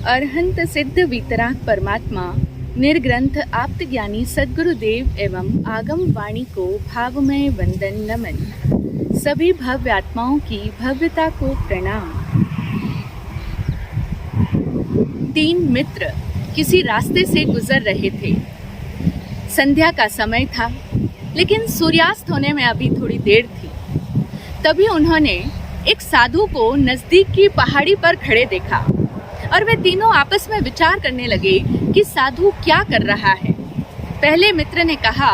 अरहंत सिद्ध वितराग परमात्मा निर्ग्रंथ आप्त ज्ञानी सद्गुरुदेव एवं आगम वाणी को भावमय वंदन नमन। सभी भव्य आत्माओं की भव्यता को प्रणाम। 3 मित्र किसी रास्ते से गुजर रहे थे। संध्या का समय था, लेकिन सूर्यास्त होने में अभी थोड़ी देर थी। तभी उन्होंने एक साधु को नजदीक की पहाड़ी पर खड़े देखा और वे तीनों आपस में विचार करने लगे कि साधु क्या कर रहा है। पहले मित्र ने कहा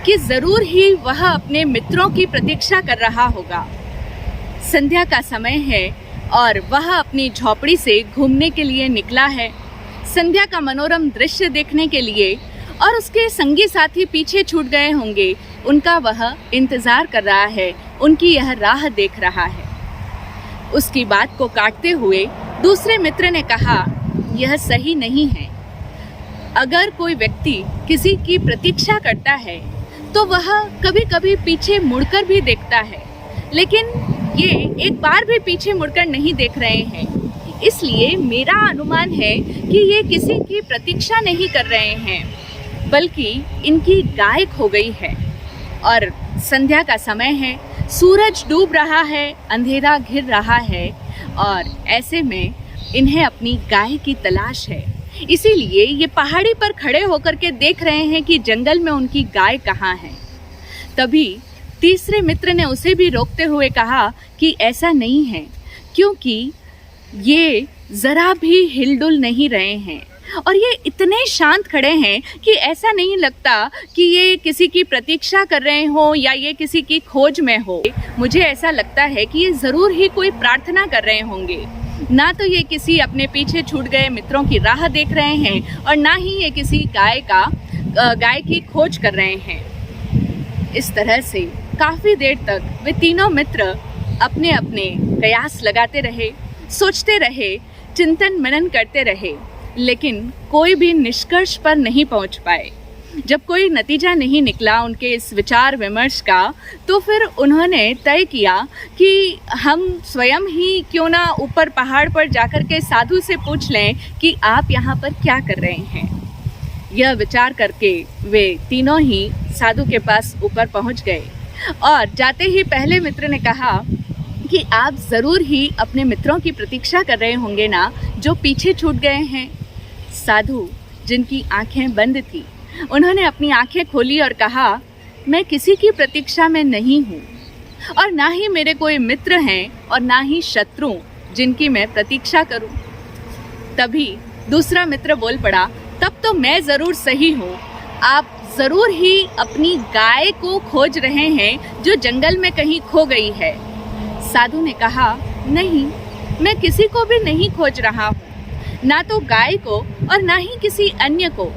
कि जरूर ही वह अपने मित्रों की प्रतीक्षा कर रहा होगा। संध्या का समय है और वह अपनी झोपड़ी से घूमने के लिए निकला है, संध्या का मनोरम दृश्य देखने के लिए, और उसके संगी साथी पीछे छूट गए होंगे, उनका वह इंतजार कर रहा है, उनकी यह राह देख रहा है। उसकी बात को काटते हुए दूसरे मित्र ने कहा, यह सही नहीं है। अगर कोई व्यक्ति किसी की प्रतीक्षा करता है तो वह कभी कभी पीछे मुड़कर भी देखता है, लेकिन ये एक बार भी पीछे मुड़कर नहीं देख रहे हैं। इसलिए मेरा अनुमान है कि ये किसी की प्रतीक्षा नहीं कर रहे हैं, बल्कि इनकी गाय खो गई है। और संध्या का समय है, सूरज डूब रहा है, अंधेरा घिर रहा है और ऐसे में इन्हें अपनी गाय की तलाश है। इसीलिए ये पहाड़ी पर खड़े होकर के देख रहे हैं कि जंगल में उनकी गाय कहाँ है। तभी तीसरे मित्र ने उसे भी रोकते हुए कहा कि ऐसा नहीं है, क्योंकि ये जरा भी हिलडुल नहीं रहे हैं और ये इतने शांत खड़े हैं कि ऐसा नहीं लगता कि ये किसी की प्रतीक्षा कर रहे हो या ये किसी की खोज में हो। मुझे ऐसा लगता है कि ये जरूर ही कोई प्रार्थना कर रहे होंगे। ना तो ये किसी अपने पीछे छूट गए मित्रों की राह देख रहे हैं और ना ही ये किसी गाय की खोज कर रहे हैं। इस तरह से काफी देर तक वे तीनों मित्र अपने अपने प्रयास लगाते रहे, सोचते रहे, चिंतन मनन करते रहे, लेकिन कोई भी निष्कर्ष पर नहीं पहुंच पाए। जब कोई नतीजा नहीं निकला उनके इस विचार विमर्श का, तो फिर उन्होंने तय किया कि हम स्वयं ही क्यों ना ऊपर पहाड़ पर जाकर के साधु से पूछ लें कि आप यहाँ पर क्या कर रहे हैं। यह विचार करके वे तीनों ही साधु के पास ऊपर पहुँच गए और जाते ही पहले मित्र ने कहा कि आप ज़रूर ही अपने मित्रों की प्रतीक्षा कर रहे होंगे ना, जो पीछे छूट गए हैं। साधु, जिनकी आंखें बंद थी, उन्होंने अपनी आंखें खोली और कहा, मैं किसी की प्रतीक्षा में नहीं हूँ और ना ही मेरे कोई मित्र हैं और ना ही शत्रु जिनकी मैं प्रतीक्षा करूँ। तभी दूसरा मित्र बोल पड़ा, तब तो मैं ज़रूर सही हूँ। आप ज़रूर ही अपनी गाय को खोज रहे हैं जो जंगल में कहीं खो गई है। साधु ने कहा, नहीं, मैं किसी को भी नहीं खोज रहा हूँ, ना तो गाय को और ना ही किसी अन्य को।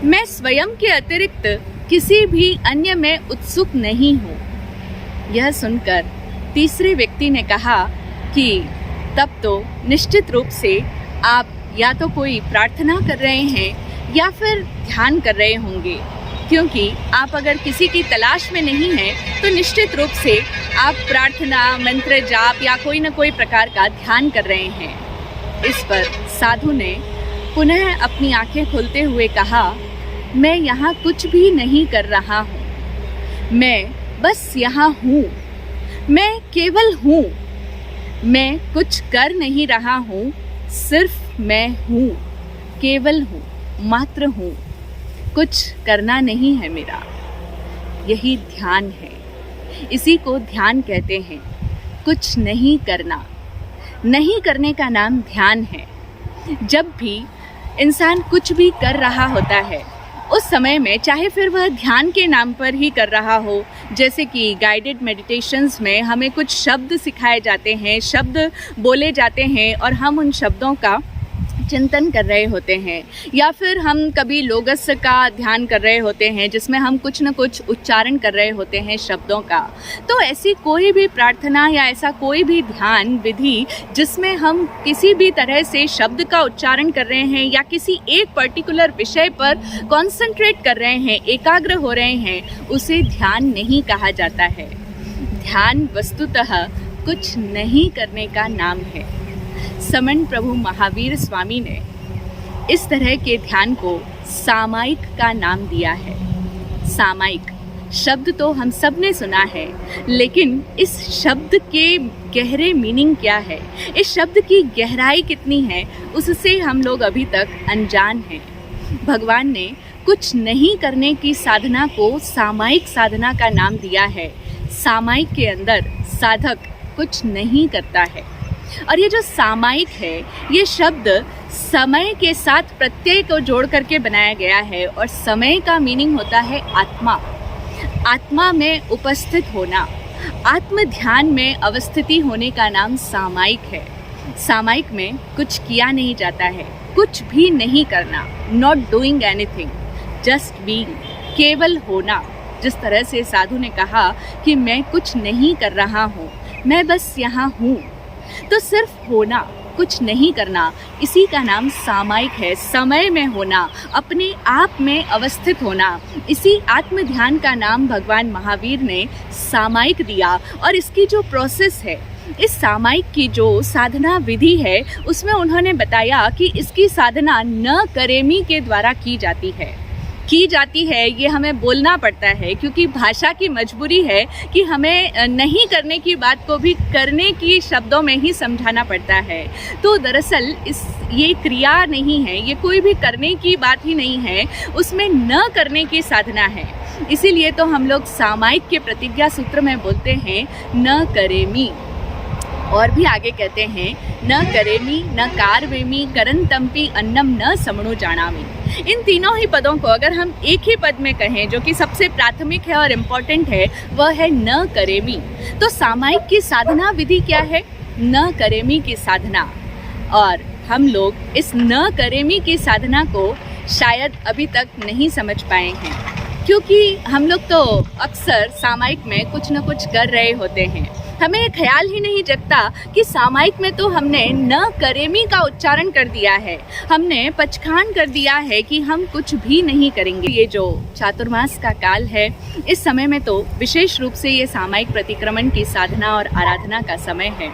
मैं स्वयं के अतिरिक्त किसी भी अन्य में उत्सुक नहीं हूँ। यह सुनकर तीसरे व्यक्ति ने कहा कि तब तो निश्चित रूप से आप या तो कोई प्रार्थना कर रहे हैं या फिर ध्यान कर रहे होंगे, क्योंकि आप अगर किसी की तलाश में नहीं हैं तो निश्चित रूप से आप प्रार्थना, मंत्र जाप या कोई न कोई प्रकार का ध्यान कर रहे हैं। इस पर साधु ने पुनः अपनी आंखें खोलते हुए कहा, मैं यहाँ कुछ भी नहीं कर रहा हूँ, मैं बस यहाँ हूँ, मैं केवल हूँ, मैं कुछ कर नहीं रहा हूँ, सिर्फ मैं हूँ, केवल हूँ, मात्र हूँ, कुछ करना नहीं है मेरा। यही ध्यान है, इसी को ध्यान कहते हैं। कुछ नहीं करना, नहीं करने का नाम ध्यान है। जब भी इंसान कुछ भी कर रहा होता है उस समय में, चाहे फिर वह ध्यान के नाम पर ही कर रहा हो, जैसे कि गाइडेड मेडिटेशंस में हमें कुछ शब्द सिखाए जाते हैं, शब्द बोले जाते हैं और हम उन शब्दों का चिंतन कर रहे होते हैं, या फिर हम कभी लोगस का ध्यान कर रहे होते हैं जिसमें हम कुछ न कुछ उच्चारण कर रहे होते हैं शब्दों का। तो ऐसी कोई भी प्रार्थना या ऐसा कोई भी ध्यान विधि जिसमें हम किसी भी तरह से शब्द का उच्चारण कर रहे हैं या किसी एक पर्टिकुलर विषय पर कॉन्सेंट्रेट कर रहे हैं, एकाग्र हो रहे हैं, उसे ध्यान नहीं कहा जाता है। ध्यान वस्तुतः कुछ नहीं करने का नाम है। समन प्रभु महावीर स्वामी ने इस तरह के ध्यान को सामायिक का नाम दिया है। सामायिक शब्द तो हम सब ने सुना है, लेकिन इस शब्द के गहरे मीनिंग क्या है, इस शब्द की गहराई कितनी है, उससे हम लोग अभी तक अनजान हैं। भगवान ने कुछ नहीं करने की साधना को सामायिक साधना का नाम दिया है। सामायिक के अंदर साधक कुछ नहीं करता है। और ये जो सामायिक है, ये शब्द समय के साथ प्रत्यय को जोड़ करके बनाया गया है, और समय का मीनिंग होता है आत्मा। आत्मा में उपस्थित होना, आत्म ध्यान में अवस्थिति होने का नाम सामायिक है। सामायिक में कुछ किया नहीं जाता है, कुछ भी नहीं करना, not doing anything, just being, केवल होना। जिस तरह से साधु ने कहा कि मैं कुछ नहीं कर रहा हूँ, मैं बस यहाँ हूँ, तो सिर्फ होना, कुछ नहीं करना, इसी का नाम सामायिक है। समय में होना, अपने आप में अवस्थित होना, इसी आत्म ध्यान का नाम भगवान महावीर ने सामायिक दिया। और इसकी जो प्रोसेस है, इस सामायिक की जो साधना विधि है, उसमें उन्होंने बताया कि इसकी साधना न करेमी के द्वारा की जाती है। ये हमें बोलना पड़ता है, क्योंकि भाषा की मजबूरी है कि हमें नहीं करने की बात को भी करने की शब्दों में ही समझाना पड़ता है। तो दरअसल ये क्रिया नहीं है, ये कोई भी करने की बात ही नहीं है, उसमें न करने की साधना है। इसीलिए तो हम लोग सामायिक के प्रतिज्ञा सूत्र में बोलते हैं न करेमी। और भी आगे कहते हैं न करेमी न कारवेमी करन तंपी अन्नम न समणु जानामी। इन तीनों ही पदों को अगर हम एक ही पद में कहें, जो कि सबसे प्राथमिक है और इम्पोर्टेंट है, वह है न करेमी। तो सामायिक की साधना विधि क्या है? न करेमी की साधना। और हम लोग इस न करेमी की साधना को शायद अभी तक नहीं समझ पाए हैं, क्योंकि हम लोग तो अक्सर सामायिक में कुछ न कुछ कर रहे होते हैं। हमें ख्याल ही नहीं जगता कि सामायिक में तो हमने न करेमी का उच्चारण कर दिया है, हमने पचखान कर दिया है कि हम कुछ भी नहीं करेंगे। ये जो चातुर्मास का काल है, इस समय में तो विशेष रूप से ये सामायिक प्रतिक्रमण की साधना और आराधना का समय है।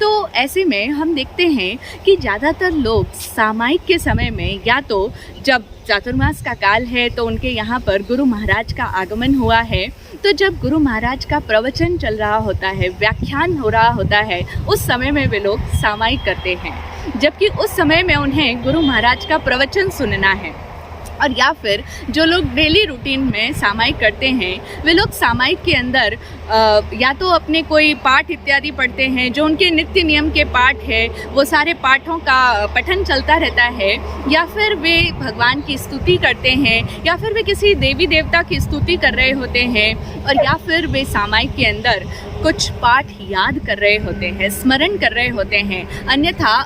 तो ऐसे में हम देखते हैं कि ज़्यादातर लोग सामायिक के समय में, या तो जब चातुर्मास का काल है तो उनके यहाँ पर गुरु महाराज का आगमन हुआ है, तो जब गुरु महाराज का प्रवचन चल रहा होता है, व्याख्यान हो रहा होता है, उस समय में वे लोग सामायिक करते हैं, जबकि उस समय में उन्हें गुरु महाराज का प्रवचन सुनना है। और या फिर जो लोग डेली रूटीन में सामायिक करते हैं, वे लोग सामायिक के अंदर या तो अपने कोई पाठ इत्यादि पढ़ते हैं, जो उनके नित्य नियम के पाठ है, वो सारे पाठों का पठन चलता रहता है, या फिर वे भगवान की स्तुति करते हैं, या फिर वे किसी देवी देवता की स्तुति कर रहे होते हैं, और या फिर वे सामायिक के अंदर कुछ पाठ याद कर रहे होते हैं, स्मरण कर रहे होते हैं, अन्यथा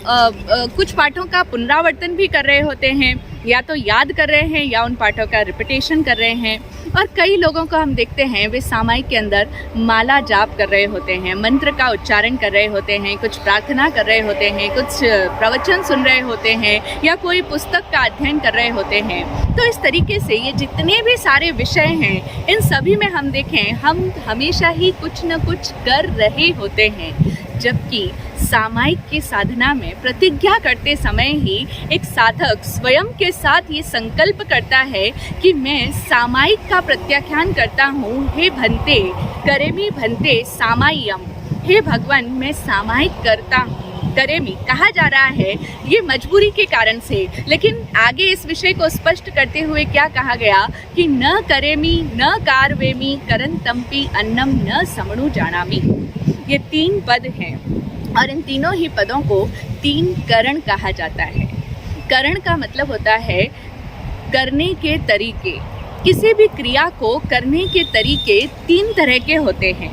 कुछ पाठों का पुनरावर्तन भी कर रहे होते हैं, या तो याद कर रहे हैं या उन पाठों का रिपीटेशन कर रहे हैं। और कई लोगों को हम देखते हैं वे सामायिक के अंदर माला जाप कर रहे होते हैं, मंत्र का उच्चारण कर रहे होते हैं, कुछ प्रार्थना कर रहे होते हैं, कुछ प्रवचन सुन रहे होते हैं, या कोई पुस्तक का अध्ययन कर रहे होते हैं। तो इस तरीके से ये जितने भी सारे विषय हैं, इन सभी में हम देखें, हम हमेशा ही कुछ न कुछ कर रहे होते हैं। जबकि सामायिक की साधना में प्रतिज्ञा करते समय ही एक साधक स्वयं के साथ ये संकल्प करता है कि मैं सामायिक का प्रत्याख्यान करता हूँ। हे भंते करेमी भंते सामाय्यम, हे भगवान मैं सामायिक करता हूँ। करेमी कहा जा रहा है ये मजबूरी के कारण से, लेकिन आगे इस विषय को स्पष्ट करते हुए क्या कहा गया कि न करेमी न कारवेमी करन तंपी अन्नम न समणु जानामी। ये 3 पद हैं, और इन तीनों ही पदों को 3 करण कहा जाता है। करण का मतलब होता है करने के तरीके। किसी भी क्रिया को करने के तरीके 3 तरह के होते हैं।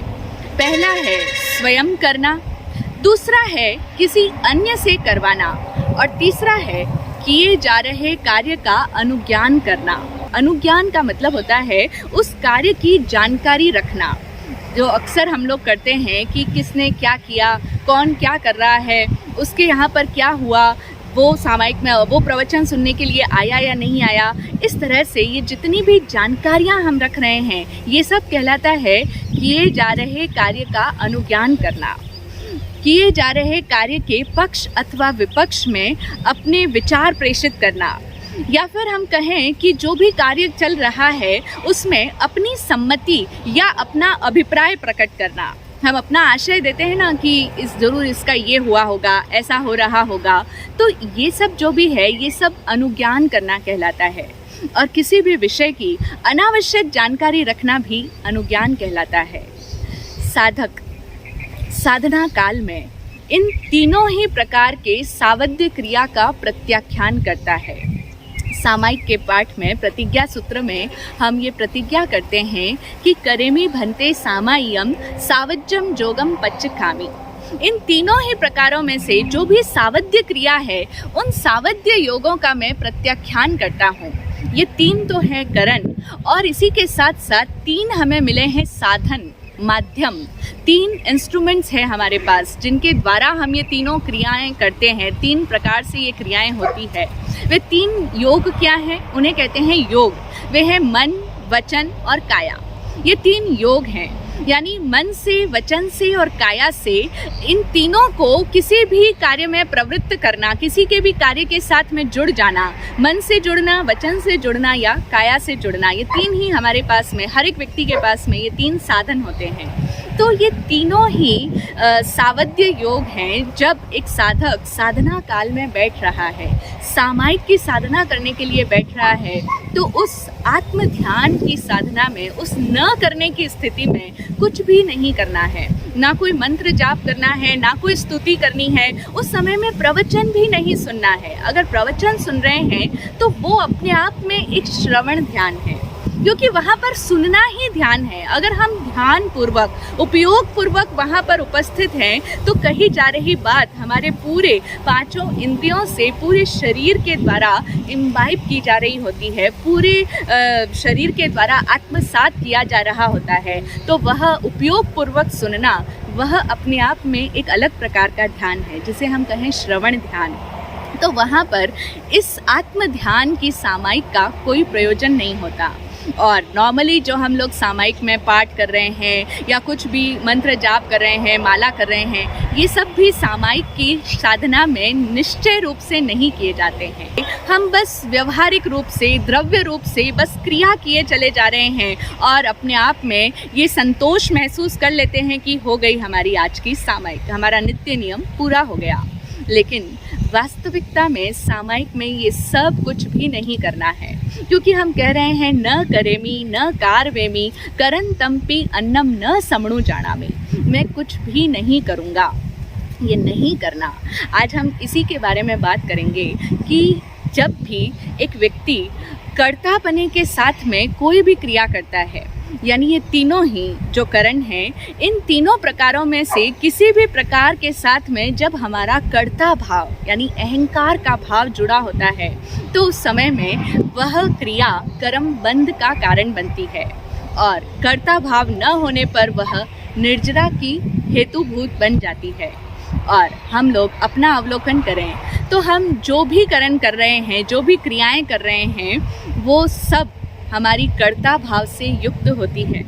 पहला है स्वयं करना, दूसरा है किसी अन्य से करवाना, और तीसरा है किए जा रहे कार्य का अनुज्ञान करना। अनुज्ञान का मतलब होता है उस कार्य की जानकारी रखना, जो अक्सर हम लोग करते हैं कि किसने क्या किया, कौन क्या कर रहा है, उसके यहाँ पर क्या हुआ, वो सामायिक में वो प्रवचन सुनने के लिए आया या नहीं आया। इस तरह से ये जितनी भी जानकारियाँ हम रख रहे हैं, ये सब कहलाता है किए जा रहे कार्य का अनुज्ञान करना। किए जा रहे कार्य के पक्ष अथवा विपक्ष में अपने विचार प्रेषित करना, या फिर हम कहें कि जो भी कार्य चल रहा है उसमें अपनी सम्मति या अपना अभिप्राय प्रकट करना। हम अपना आशय देते हैं ना कि ज़रूर इसका ये हुआ होगा, ऐसा हो रहा होगा, तो ये सब जो भी है ये सब अनुज्ञान करना कहलाता है। और किसी भी विषय की अनावश्यक जानकारी रखना भी अनुज्ञान कहलाता है। साधक साधना काल में इन तीनों ही प्रकार के सावध्य क्रिया का प्रत्याख्यान करता है। सामायिक के पाठ में प्रतिज्ञा सूत्र में हम ये प्रतिज्ञा करते हैं कि करेमी भन्ते सामाय्यम सावज्यम जोगम पच्चकामी। इन तीनों ही प्रकारों में से जो भी सावध्य क्रिया है उन सावध्य योगों का मैं प्रत्याख्यान करता हूँ। ये तीन तो है करण, और इसी के साथ साथ तीन हमें मिले हैं साधन, माध्यम। तीन इंस्ट्रूमेंट्स हैं हमारे पास जिनके द्वारा हम ये तीनों क्रियाएं करते हैं। तीन प्रकार से ये क्रियाएं होती है। वे तीन योग क्या हैं? उन्हें कहते हैं योग। वे हैं मन, वचन और काया। ये तीन योग हैं, यानी मन से, वचन से और काया से इन तीनों को किसी भी कार्य में प्रवृत्त करना, किसी के भी कार्य के साथ में जुड़ जाना, मन से जुड़ना, वचन से जुड़ना या काया से जुड़ना, ये तीन ही हमारे पास में, हर एक व्यक्ति के पास में ये तीन साधन होते हैं। तो ये तीनों ही सावध्य योग हैं। जब एक साधक साधना काल में बैठ रहा है, सामायिक की साधना करने के लिए बैठ रहा है, तो उस आत्म ध्यान की साधना में, उस न करने की स्थिति में कुछ भी नहीं करना है। ना कोई मंत्र जाप करना है, ना कोई स्तुति करनी है। उस समय में प्रवचन भी नहीं सुनना है। अगर प्रवचन सुन रहे हैं तो वो अपने आप में एक श्रवण ध्यान है, क्योंकि वहाँ पर सुनना ही ध्यान है। अगर हम ध्यान पूर्वक, उपयोग पूर्वक वहाँ पर उपस्थित हैं तो कही जा रही बात हमारे पूरे पांचों इंद्रियों से, पूरे शरीर के द्वारा इम्बाइब की जा रही होती है, पूरे शरीर के द्वारा आत्मसात किया जा रहा होता है। तो वह उपयोग पूर्वक सुनना, वह अपने आप में एक अलग प्रकार का ध्यान है, जिसे हम कहें श्रवण ध्यान। तो वहाँ पर इस आत्म ध्यान की सामायिक का कोई प्रयोजन नहीं होता। और नॉर्मली जो हम लोग सामायिक में पाठ कर रहे हैं या कुछ भी मंत्र जाप कर रहे हैं, माला कर रहे हैं, ये सब भी सामायिक की साधना में निश्चय रूप से नहीं किए जाते हैं। हम बस व्यवहारिक रूप से, द्रव्य रूप से बस क्रिया किए चले जा रहे हैं और अपने आप में ये संतोष महसूस कर लेते हैं कि हो गई हमारी आज की सामायिक, हमारा नित्य नियम पूरा हो गया। लेकिन वास्तविकता में सामायिक में ये सब कुछ भी नहीं करना है, क्योंकि हम कह रहे हैं न करेमी न कारवेमी करन तम्पि अन्नम न समणु जानामि। मैं कुछ भी नहीं करूँगा, ये नहीं करना। आज हम इसी के बारे में बात करेंगे कि जब भी एक व्यक्ति कर्तापने के साथ में कोई भी क्रिया करता है, यानी ये तीनों ही जो करण हैं, इन तीनों प्रकारों में से किसी भी प्रकार के साथ में जब हमारा कर्ता भाव यानी अहंकार का भाव जुड़ा होता है, तो उस समय में वह क्रिया कर्म बंध का कारण बनती है। और कर्ता भाव न होने पर वह निर्जरा की हेतुभूत बन जाती है। और हम लोग अपना अवलोकन करें तो हम जो भी कर्म कर रहे हैं, जो भी क्रियाएं कर रहे हैं, वो सब हमारी कर्ता भाव से युक्त होती है।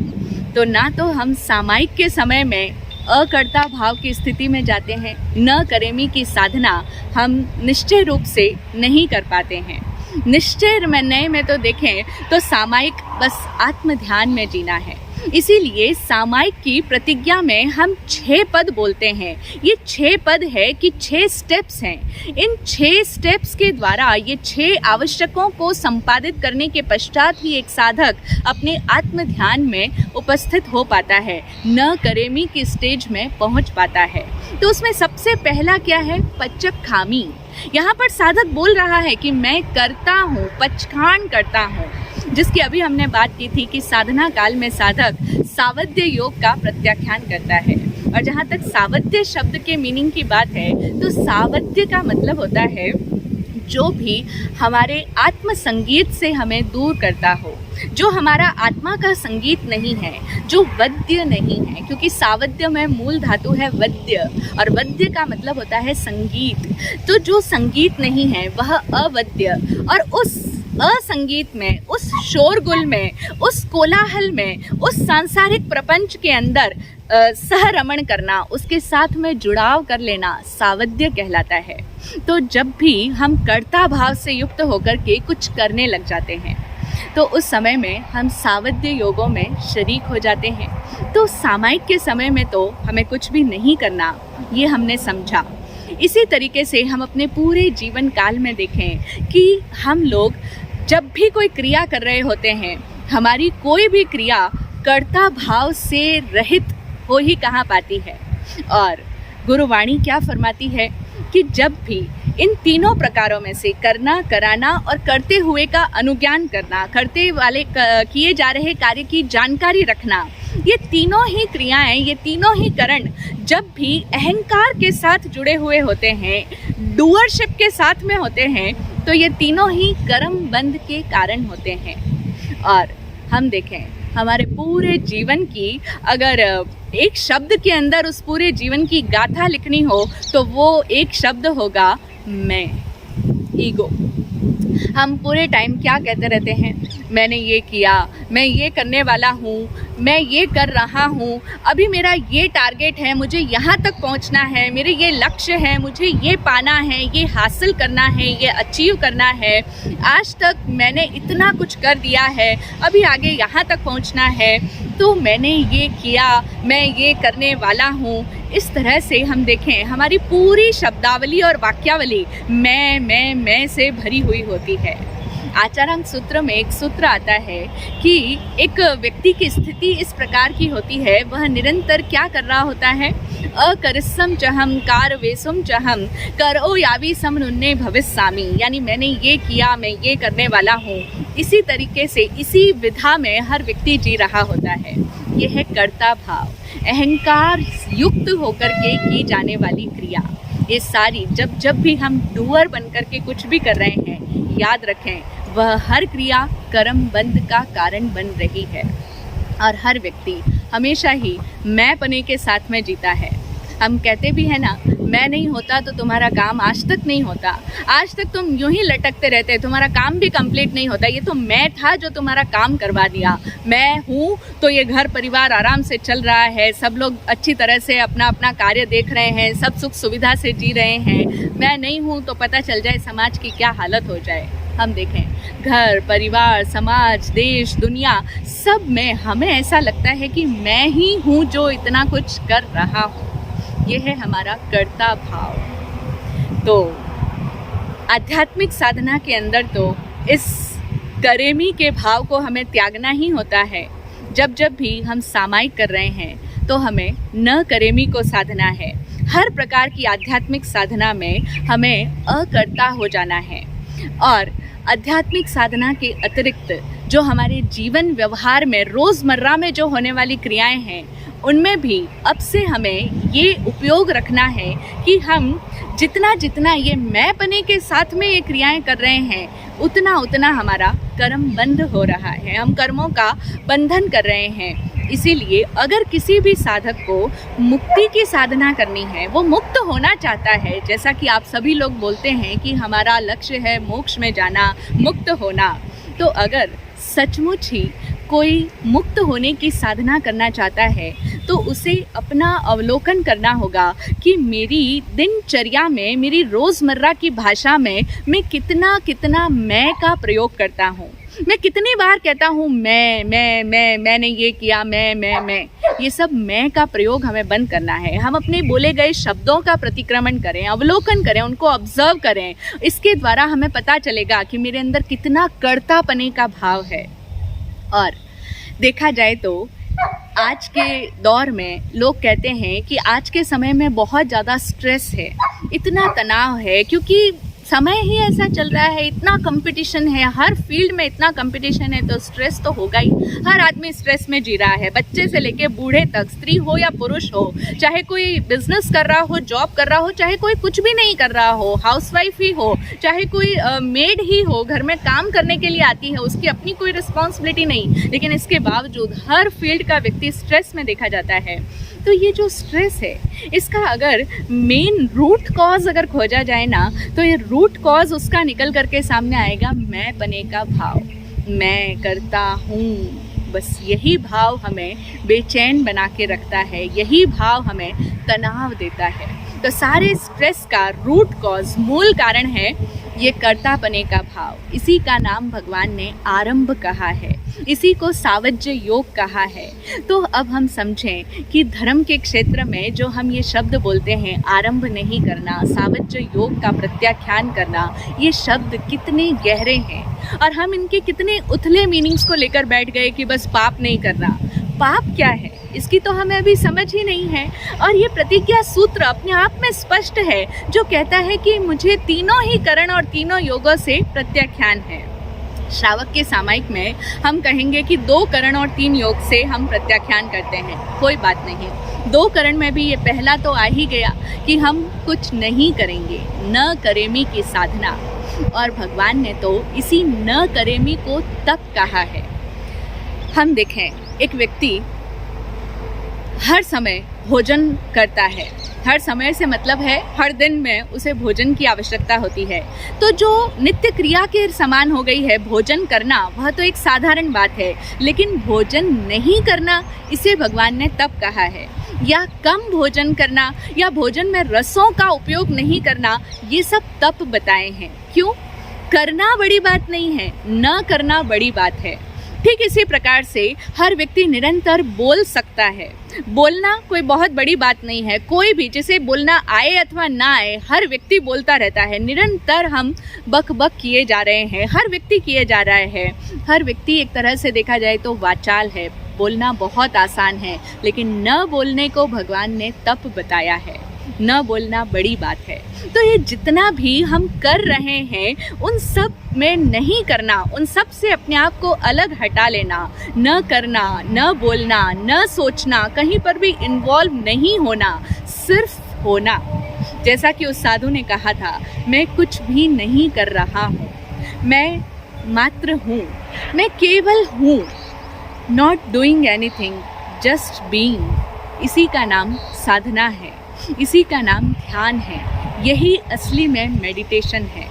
तो ना तो हम सामायिक के समय में अकर्ता भाव की स्थिति में जाते हैं, न करेमी की साधना हम निश्चय रूप से नहीं कर पाते हैं। निश्चय नए में तो देखें तो सामायिक बस आत्म ध्यान में जीना है। इसीलिए सामायिक की प्रतिज्ञा में हम 6 पद बोलते हैं। ये 6 पद है कि 6 स्टेप्स हैं। इन 6 स्टेप्स के द्वारा, ये 6 आवश्यकों को संपादित करने के पश्चात ही एक साधक अपने आत्म ध्यान में उपस्थित हो पाता है, न करेमी की स्टेज में पहुंच पाता है। तो उसमें सबसे पहला क्या है? पच्चखामी। यहाँ पर साधक बोल रहा है कि मैं करता हूँ, पचखान करता हूँ, जिसकी अभी हमने बात की थी कि साधना काल में साधक सावध्य योग का प्रत्याख्यान करता है। और जहाँ तक सावध्य शब्द के मीनिंग की बात है, तो सावध्य का मतलब होता है जो भी हमारे आत्म संगीत से हमें दूर करता हो, जो हमारा आत्मा का संगीत नहीं है, जो वद्य नहीं है, क्योंकि सावध्य में मूल धातु है वद्य, और वद्य का मतलब होता है संगीत। तो जो संगीत नहीं है वह अवद्य, और उस असंगीत में, उस शोरगुल में, उस कोलाहल में, उस सांसारिक प्रपंच के अंदर सहरमण करना, उसके साथ में जुड़ाव कर लेना सावध्य कहलाता है। तो जब भी हम कर्ता भाव से युक्त होकर के कुछ करने लग जाते हैं तो उस समय में हम सावध्य योगों में शरीक हो जाते हैं। तो सामायिक के समय में तो हमें कुछ भी नहीं करना, ये हमने समझा। इसी तरीके से हम अपने पूरे जीवन काल में देखें कि हम लोग जब भी कोई क्रिया कर रहे होते हैं, हमारी कोई भी क्रिया कर्ता भाव से रहित हो ही कहाँ पाती है। और गुरुवाणी क्या फरमाती है कि जब भी इन तीनों प्रकारों में से करना, कराना और करते हुए का अनुज्ञान करना, करते वाले किए जा रहे कार्य की जानकारी रखना, ये तीनों ही क्रियाएं, ये तीनों ही करण जब भी अहंकार के साथ जुड़े हुए होते हैं, डूअरशिप के साथ में होते हैं, तो ये तीनों ही कर्म बंध के कारण होते हैं। और हम देखें हमारे पूरे जीवन की अगर एक शब्द के अंदर उस पूरे जीवन की गाथा लिखनी हो तो वो एक शब्द होगा मैं, ईगो। हम पूरे टाइम क्या कहते रहते हैं, मैंने ये किया, मैं ये करने वाला हूँ, मैं ये कर रहा हूँ, अभी मेरा ये टारगेट है, मुझे यहाँ तक पहुँचना है, मेरे ये लक्ष्य है, मुझे ये पाना है, ये हासिल करना है, ये अचीव करना है, आज तक मैंने इतना कुछ कर दिया है, अभी आगे यहाँ तक पहुँचना है, तो मैंने ये किया, मैं ये करने वाला हूँ। इस तरह से हम देखें हमारी पूरी शब्दावली और वाक्यावली मैं से भरी हुई होती है। आचारांग सूत्र में एक सूत्र आता है कि एक व्यक्ति की स्थिति इस प्रकार की होती है, वह निरंतर क्या कर रहा होता है, अकरिस्सम चहम कारवेसुम चहम करो यावी समनुन्ने भविष्यामि, यानी मैंने ये किया, मैं ये करने वाला हूँ। इसी तरीके से इसी विधा में हर व्यक्ति जी रहा होता है। यह है कर्ता भाव, अहंकार युक्त होकर के की जाने वाली क्रिया। ये सारी जब भी हम डूअर बनकर के कुछ भी कर रहे हैं, याद रखें वह हर क्रिया कर्म बंध का कारण बन रही है। और हर व्यक्ति हमेशा ही मैंपने के साथ में जीता है। हम कहते भी हैं ना, मैं नहीं होता तो तुम्हारा काम आज तक नहीं होता, आज तक तुम यूं ही लटकते रहते, तुम्हारा काम भी कंप्लीट नहीं होता, ये तो मैं था जो तुम्हारा काम करवा दिया, मैं हूँ तो ये घर परिवार आराम से चल रहा है, सब लोग अच्छी तरह से अपना अपना कार्य देख रहे हैं, सब सुख सुविधा से जी रहे हैं, मैं नहीं हूँ तो पता चल जाए समाज की क्या हालत हो जाए। हम देखें घर परिवार समाज देश दुनिया सब में हमें ऐसा लगता है कि मैं ही हूँ जो इतना कुछ कर रहा हूँ। यह है हमारा कर्ता भाव। तो आध्यात्मिक साधना के अंदर तो इस करेमी के भाव को हमें त्यागना ही होता है। जब भी हम सामायिक कर रहे हैं तो हमें न करेमी को साधना है। हर प्रकार की आध्यात्मिक साधना में हमें अकर्ता हो जाना है। और आध्यात्मिक साधना के अतिरिक्त जो हमारे जीवन व्यवहार में रोज़मर्रा में जो होने वाली क्रियाएं हैं, उनमें भी अब से हमें ये उपयोग रखना है कि हम जितना ये मैंपने के साथ में ये क्रियाएं कर रहे हैं, उतना हमारा कर्म बंध हो रहा है, हम कर्मों का बंधन कर रहे हैं। इसीलिए अगर किसी भी साधक को मुक्ति की साधना करनी है, वो मुक्त होना चाहता है, जैसा कि आप सभी लोग बोलते हैं कि हमारा लक्ष्य है मोक्ष में जाना, मुक्त होना, तो अगर सचमुच ही कोई मुक्त होने की साधना करना चाहता है तो उसे अपना अवलोकन करना होगा कि मेरी दिनचर्या में, मेरी रोज़मर्रा की भाषा में मैं कितना मैं का प्रयोग करता हूँ। मैं कितनी बार कहता हूँ मैंने ये किया, मैं ये सब मैं का प्रयोग हमें बंद करना है। हम अपने बोले गए शब्दों का प्रतिक्रमण करें, अवलोकन करें, उनको ऑब्जर्व करें। इसके द्वारा हमें पता चलेगा कि मेरे अंदर कितना कर्तापने का भाव है। और देखा जाए तो आज के दौर में लोग कहते हैं कि आज के समय में बहुत ज़्यादा स्ट्रेस है, इतना तनाव है, क्योंकि समय ही ऐसा चल रहा है, इतना कंपटीशन है, हर फील्ड में इतना कंपटीशन है, तो स्ट्रेस तो होगा ही। हर आदमी स्ट्रेस में जी रहा है, बच्चे से लेके बूढ़े तक, स्त्री हो या पुरुष हो, चाहे कोई बिजनेस कर रहा हो, जॉब कर रहा हो, चाहे कोई कुछ भी नहीं कर रहा हो, हाउसवाइफ ही हो, चाहे कोई मेड ही हो, घर में काम करने के लिए आती है, उसकी अपनी कोई रिस्पॉन्सिबिलिटी नहीं, लेकिन इसके बावजूद हर फील्ड का व्यक्ति स्ट्रेस में देखा जाता है। तो ये जो स्ट्रेस है, इसका अगर मेन रूट कॉज अगर खोजा जाए ना, तो ये रूट कॉज उसका निकल करके सामने आएगा मैं पने का भाव। मैं करता हूँ, बस यही भाव हमें बेचैन बना के रखता है, यही भाव हमें तनाव देता है। तो सारे स्ट्रेस का रूट कॉज, मूल कारण है ये कर्तापने का भाव। इसी का नाम भगवान ने आरंभ कहा है, इसी को सावज्य योग कहा है। तो अब हम समझें कि धर्म के क्षेत्र में जो हम ये शब्द बोलते हैं, आरंभ नहीं करना, सावज्य योग का प्रत्याख्यान करना, ये शब्द कितने गहरे हैं और हम इनके कितने उथले मीनिंग्स को लेकर बैठ गए कि बस पाप नहीं करना। पाप क्या है इसकी तो हमें अभी समझ ही नहीं है। और ये प्रतिज्ञा सूत्र अपने आप में स्पष्ट है जो कहता है कि मुझे तीनों ही करण और तीनों योगों से प्रत्याख्यान है। श्रावक के सामायिक में हम कहेंगे कि 2 करण और 3 योग से हम प्रत्याख्यान करते हैं, कोई बात नहीं। 2 करण में भी ये पहला तो आ ही गया कि हम कुछ नहीं करेंगे, न करेमी की साधना। और भगवान ने तो इसी न करेमी को तप कहा है। हम देखें, एक व्यक्ति हर समय भोजन करता है, हर समय से मतलब है हर दिन में उसे भोजन की आवश्यकता होती है। तो जो नित्य क्रिया के समान हो गई है भोजन करना, वह तो एक साधारण बात है, लेकिन भोजन नहीं करना इसे भगवान ने तप कहा है। या कम भोजन करना या भोजन में रसों का उपयोग नहीं करना, ये सब तप बताए हैं। क्यों? करना बड़ी बात नहीं है, न करना बड़ी बात है। ठीक इसी प्रकार से हर व्यक्ति निरंतर बोल सकता है। बोलना कोई बहुत बड़ी बात नहीं है। कोई भी, जिसे बोलना आए अथवा ना आए, हर व्यक्ति बोलता रहता है। निरंतर हम बक बक किए जा रहे हैं, हर व्यक्ति किए जा रहा है। हर व्यक्ति एक तरह से देखा जाए तो वाचाल है। बोलना बहुत आसान है, लेकिन न बोलने को भगवान ने तप बताया है। न बोलना बड़ी बात है। तो ये जितना भी हम कर रहे हैं उन सब में नहीं करना, उन सब से अपने आप को अलग हटा लेना, न करना, न बोलना, न सोचना, कहीं पर भी इन्वॉल्व नहीं होना, सिर्फ होना। जैसा कि उस साधु ने कहा था, मैं कुछ भी नहीं कर रहा हूँ, मैं मात्र हूँ, मैं केवल हूँ, not doing anything, just being. इसी का नाम साधना है, इसी का नाम ध्यान है, यही असली में मेडिटेशन है।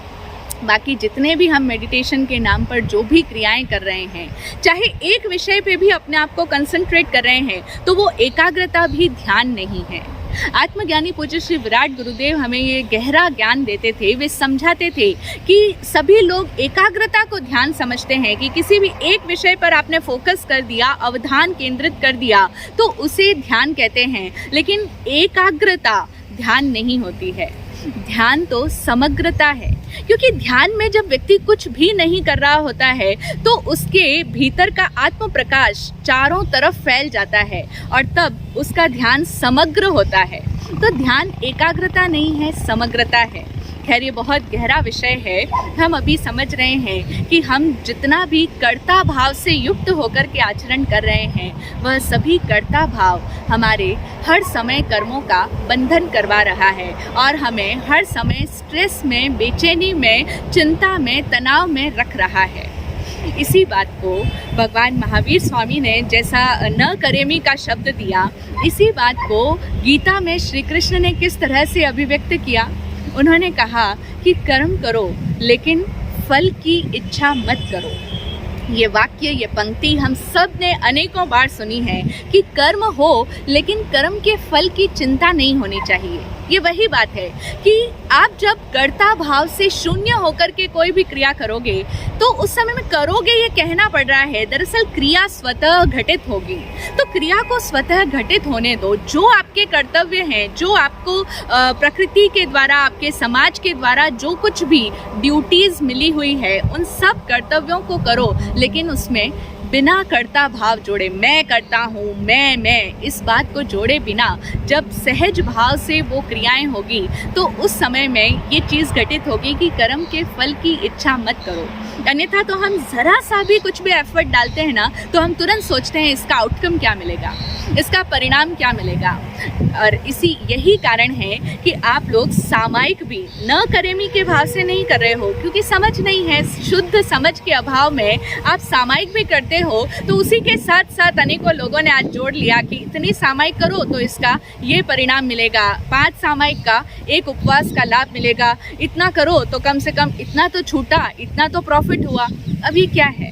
बाकी जितने भी हम मेडिटेशन के नाम पर जो भी क्रियाएं कर रहे हैं, चाहे एक विषय पे भी अपने आप को कंसंट्रेट कर रहे हैं, तो वो एकाग्रता भी ध्यान नहीं है। आत्मज्ञानी पूज्य श्री विराट गुरुदेव हमें ये गहरा ज्ञान देते थे। वे समझाते थे कि सभी लोग एकाग्रता को ध्यान समझते हैं कि किसी भी एक विषय पर आपने फोकस कर दिया, अवधान केंद्रित कर दिया, तो उसे ध्यान कहते हैं। लेकिन एकाग्रता ध्यान नहीं होती है। ध्यान तो समग्रता है, क्योंकि ध्यान में जब व्यक्ति कुछ भी नहीं कर रहा होता है तो उसके भीतर का आत्म प्रकाश चारों तरफ फैल जाता है और तब उसका ध्यान समग्र होता है। तो ध्यान एकाग्रता नहीं है, समग्रता है। खैर, ये बहुत गहरा विषय है। हम अभी समझ रहे हैं कि हम जितना भी कर्ता भाव से युक्त होकर के आचरण कर रहे हैं, वह सभी कर्ता भाव हमारे हर समय कर्मों का बंधन करवा रहा है और हमें हर समय स्ट्रेस में, बेचैनी में, चिंता में, तनाव में रख रहा है। इसी बात को भगवान महावीर स्वामी ने जैसा न करेमी का शब्द दिया, इसी बात को गीता में श्री कृष्ण ने किस तरह से अभिव्यक्त किया। उन्होंने कहा कि कर्म करो लेकिन फल की इच्छा मत करो। ये वाक्य, ये पंक्ति हम सब ने अनेकों बार सुनी है कि कर्म हो लेकिन कर्म के फल की चिंता नहीं होनी चाहिए। ये वही बात है कि आप जब कर्ता भाव से शून्य होकर के कोई भी क्रिया करोगे तो उस समय में करोगे ये कहना पड़ रहा है, दरअसल क्रिया स्वतः घटित होगी। तो क्रिया को स्वतः घटित होने दो। जो आपके कर्तव्य हैं, जो आपको प्रकृति के द्वारा, आपके समाज के द्वारा जो कुछ भी ड्यूटीज मिली हुई है, उन सब कर्तव्यों को करो, लेकिन उसमें बिना कर्ता भाव जोड़े, मैं करता हूँ, मैं इस बात को जोड़े बिना जब सहज भाव से वो क्रियाएं होगी तो उस समय में ये चीज़ घटित होगी कि कर्म के फल की इच्छा मत करो। अन्यथा तो हम ज़रा सा भी कुछ भी एफर्ट डालते हैं ना, तो हम तुरंत सोचते हैं इसका आउटकम क्या मिलेगा, इसका परिणाम क्या मिलेगा। और यही कारण है कि आप लोग सामायिक भी न करेमी के भाव से नहीं कर रहे हो, क्योंकि समझ नहीं है। शुद्ध समझ के अभाव में आप सामायिक भी करते हो, तो उसी के साथ साथ अनेकों लोगों ने आज जोड़ लिया कि इतनी सामायिक करो तो इसका ये परिणाम मिलेगा, 5 सामायिक का 1 उपवास का लाभ मिलेगा, इतना करो तो कम से कम इतना तो छूटा, इतना तो प्रॉफिट हुआ। अभी क्या है,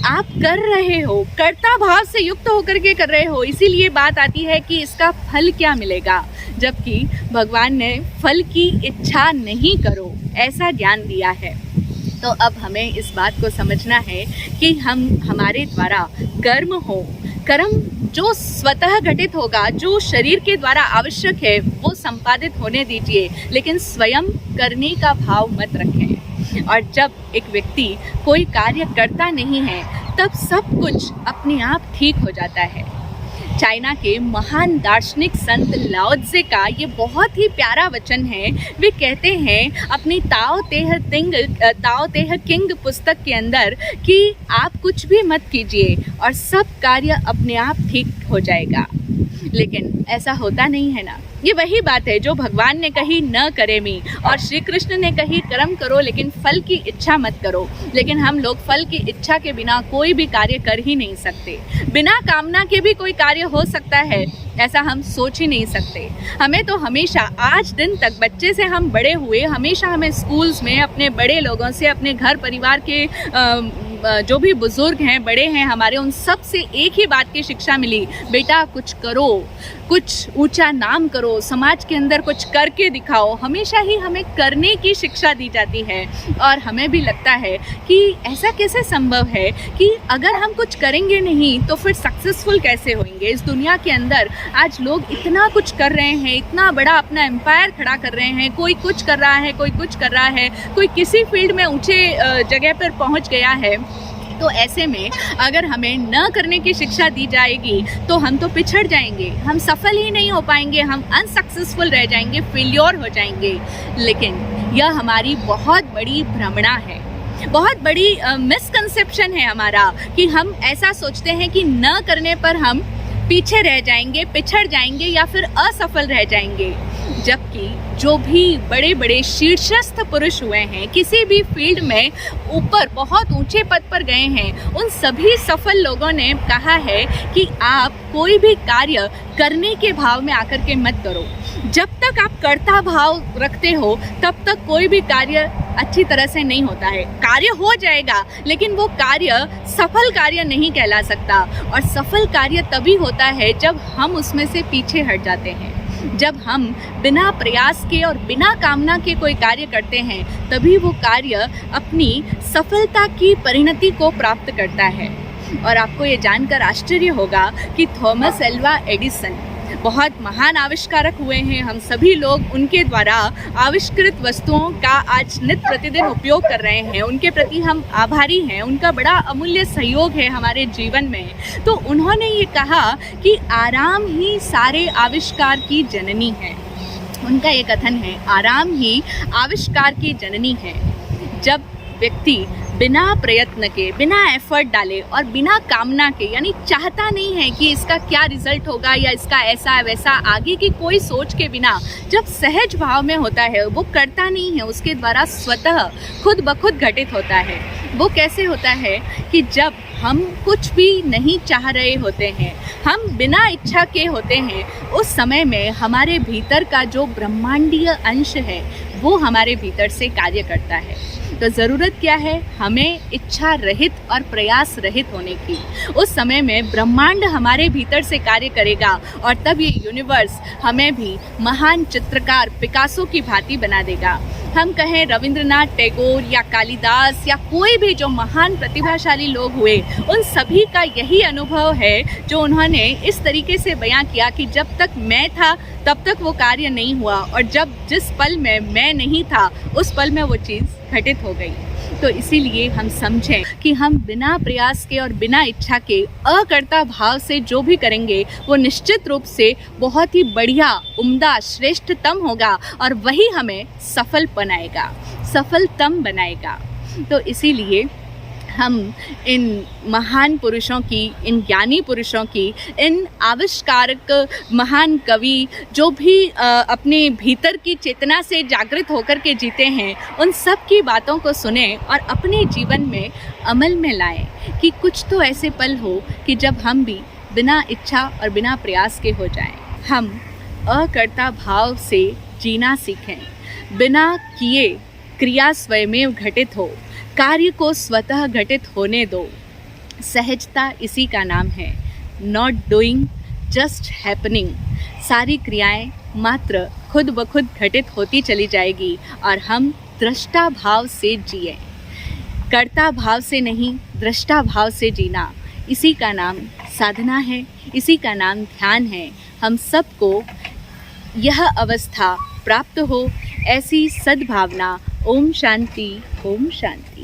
आप कर रहे हो, कर्ता भाव से युक्त होकर के कर रहे हो, इसीलिए बात आती है कि इसका फल क्या मिलेगा, जबकि भगवान ने फल की इच्छा नहीं करो ऐसा ज्ञान दिया है। तो अब हमें इस बात को समझना है कि हमारे द्वारा कर्म जो स्वतः घटित होगा, जो शरीर के द्वारा आवश्यक है वो संपादित होने दीजिए, लेकिन स्वयं करने का भाव मत रखें। और जब एक व्यक्ति कोई कार्य करता नहीं है तब सब कुछ अपने आप ठीक हो जाता है। चाइना के महान दार्शनिक संत लाओ त्से का ये बहुत ही प्यारा वचन है। वे कहते हैं अपनी ताओ तेह किंग पुस्तक के अंदर कि आप कुछ भी मत कीजिए और सब कार्य अपने आप ठीक हो जाएगा। लेकिन ऐसा होता नहीं है ना। ये वही बात है जो भगवान ने कही न करे मी, और श्री कृष्ण ने कही कर्म करो लेकिन फल की इच्छा मत करो। लेकिन हम लोग फल की इच्छा के बिना कोई भी कार्य कर ही नहीं सकते। बिना कामना के भी कोई कार्य हो सकता है ऐसा हम सोच ही नहीं सकते। हमें तो हमेशा आज दिन तक बच्चे से हम बड़े हुए, हमेशा हमें स्कूल्स में अपने बड़े लोगों से, अपने घर परिवार के जो भी बुजुर्ग हैं, बड़े हैं हमारे, उन सब से एक ही बात की शिक्षा मिली, बेटा कुछ करो, कुछ ऊंचा नाम करो, समाज के अंदर कुछ करके दिखाओ। हमेशा ही हमें करने की शिक्षा दी जाती है। और हमें भी लगता है कि ऐसा कैसे संभव है कि अगर हम कुछ करेंगे नहीं तो फिर सक्सेसफुल कैसे होंगे। इस दुनिया के अंदर आज लोग इतना कुछ कर रहे हैं, इतना बड़ा अपना एम्पायर खड़ा कर रहे हैं, कोई कुछ कर रहा है, कोई कुछ कर रहा है, कोई किसी फील्ड में ऊंचे जगह पर पहुंच गया है। तो ऐसे में अगर हमें न करने की शिक्षा दी जाएगी तो हम तो पिछड़ जाएंगे, हम सफल ही नहीं हो पाएंगे, हम अनसक्सेसफुल रह जाएंगे, फेल्योर हो जाएंगे। लेकिन यह हमारी बहुत बड़ी भ्रमणा है, बहुत बड़ी मिसकंसेप्शन है हमारा कि हम ऐसा सोचते हैं कि न करने पर हम पीछे रह जाएंगे, पिछड़ जाएंगे या फिर असफल रह जाएंगे। जबकि जो भी बड़े बड़े शीर्षस्थ पुरुष हुए हैं, किसी भी फील्ड में ऊपर बहुत ऊंचे पद पर गए हैं, उन सभी सफल लोगों ने कहा है कि आप कोई भी कार्य करने के भाव में आकर के मत करो। जब तक आप कर्ता भाव रखते हो तब तक कोई भी कार्य अच्छी तरह से नहीं होता है। कार्य हो जाएगा लेकिन वो कार्य सफल कार्य नहीं कहला सकता। और सफल कार्य तभी होता है जब हम उसमें से पीछे हट जाते हैं, जब हम बिना प्रयास के और बिना कामना के कोई कार्य करते हैं, तभी वो कार्य अपनी सफलता की परिणति को प्राप्त करता है। और आपको ये जानकर आश्चर्य होगा कि थॉमस एल्वा एडिसन बहुत महान आविष्कारक हुए हैं। हम सभी लोग उनके द्वारा आविष्कृत वस्तुओं का आज नित्य प्रतिदिन उपयोग कर रहे हैं, उनके प्रति हम आभारी हैं, उनका बड़ा अमूल्य सहयोग है हमारे जीवन में। तो उन्होंने ये कहा कि आराम ही सारे आविष्कार की जननी है। उनका ये कथन है, आराम ही आविष्कार की जननी है। जब व्यक्ति बिना प्रयत्न के, बिना एफर्ट डाले और बिना कामना के, यानी चाहता नहीं है कि इसका क्या रिजल्ट होगा या इसका ऐसा वैसा, आगे की कोई सोच के बिना जब सहज भाव में होता है, वो करता नहीं है, उसके द्वारा स्वतः खुद ब खुद घटित होता है। वो कैसे होता है कि जब हम कुछ भी नहीं चाह रहे होते हैं, हम बिना इच्छा के होते हैं, उस समय में हमारे भीतर का जो ब्रह्मांडीय अंश है वो हमारे भीतर से कार्य करता है। तो ज़रूरत क्या है? हमें इच्छा रहित और प्रयास रहित होने की। उस समय में ब्रह्मांड हमारे भीतर से कार्य करेगा और तब ये यूनिवर्स हमें भी महान चित्रकार पिकासो की भांति बना देगा। हम कहें रविंद्रनाथ टैगोर या कालिदास या कोई भी जो महान प्रतिभाशाली लोग हुए, उन सभी का यही अनुभव है जो उन्होंने इस तरीके से बयां किया कि जब तक मैं था तब तक वो कार्य नहीं हुआ, और जब जिस पल में मैं नहीं था उस पल में वो चीज़ घटित हो गई। तो इसीलिए हम समझें कि हम बिना प्रयास के और बिना इच्छा के अकर्ता भाव से जो भी करेंगे वो निश्चित रूप से बहुत ही बढ़िया, उम्दा, श्रेष्ठतम होगा और वही हमें सफल बनाएगा, सफलतम बनाएगा। तो इसीलिए हम इन महान पुरुषों की, इन ज्ञानी पुरुषों की, इन आविष्कारक महान कवि जो भी अपने भीतर की चेतना से जागृत होकर के जीते हैं, उन सब की बातों को सुने और अपने जीवन में अमल में लाएं कि कुछ तो ऐसे पल हो कि जब हम भी बिना इच्छा और बिना प्रयास के हो जाएं। हम अकर्ता भाव से जीना सीखें, बिना किए क्रिया स्वयमेव घटित हो, कार्य को स्वतः घटित होने दो। सहजता इसी का नाम है। Not doing, just happening. सारी क्रियाएं मात्र खुद ब खुद घटित होती चली जाएगी और हम दृष्टा भाव से जिए। कर्ता भाव से नहीं, दृष्टा भाव से जीना, इसी का नाम साधना है, इसी का नाम ध्यान है। हम सबको यह अवस्था प्राप्त हो, ऐसी सद्भावना। ओम शांति, ओम शांति।